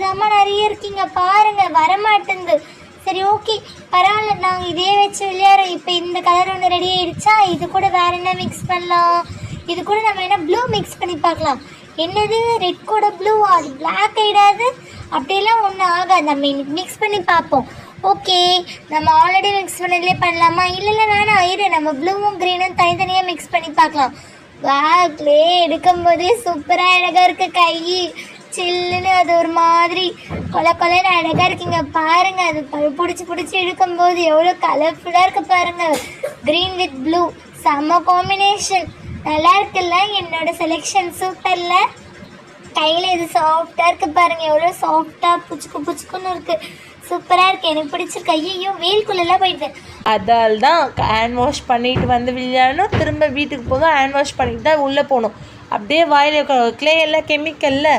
தாம்மா நிறைய இருக்கீங்க பாருங்க, வரமாட்டேங்குது. சரி ஓகே பரவாயில்ல, நாங்கள் இதே வச்சு விளையாடுறோம். இப்போ இந்த கலர் ஒன்று ரெடி ஆகிடுச்சா, இது கூட வேற என்ன மிக்ஸ் பண்ணலாம்? இது கூட நம்ம என்ன ப்ளூ மிக்ஸ் பண்ணி பார்க்கலாம். என்னது ரெட் கூட ப்ளூவா? அது பிளாக் ஆகிடாது? அப்படியெல்லாம் ஒன்றும் ஆகாது. நம்ம இன்னைக்கு மிக்ஸ் பண்ணி பார்ப்போம். ஓகே, நம்ம ஆல்ரெடி மிக்ஸ் பண்ணதுலேயே பண்ணலாமா? இல்லை வேணாம், இரு நம்ம ப்ளூவும் க்ரீனும் தனித்தனியாக மிக்ஸ் பண்ணி பார்க்கலாம். க்ளே எடுக்கும்போதே சூப்பராக அழகாக இருக்குது. கை சில்லுன்னு அது ஒரு மாதிரி கொலைன்னு அழகாக இருக்குங்க பாருங்க. அது பிடிச்சி இழுக்கும்போது எவ்வளோ கலர்ஃபுல்லாக இருக்குது பாருங்க. க்ரீன் வித் ப்ளூ செம்ம காம்பினேஷன், நல்லா இருக்குல்ல? என்னோட செலெக்ஷன் சூப்பர்ல. கையில் இது சாஃப்டாக இருக்குது பாருங்கள், எவ்வளோ சாஃப்டாக புச்சுக்குன்னு இருக்குது. சூப்பராக இருக்குது, எனக்கு பிடிச்சிருக்கு. ஐயோ வெயில்குள்ளெல்லாம் போயிடுது. அதால் தான் ஹேண்ட் வாஷ் பண்ணிட்டு வந்து விளையாடணும். திரும்ப வீட்டுக்கு போக ஹேண்ட் வாஷ் பண்ணிட்டு தான் உள்ளே போகணும். அப்படியே வாயில் க்ளே எல்லாம் கெமிக்கலில்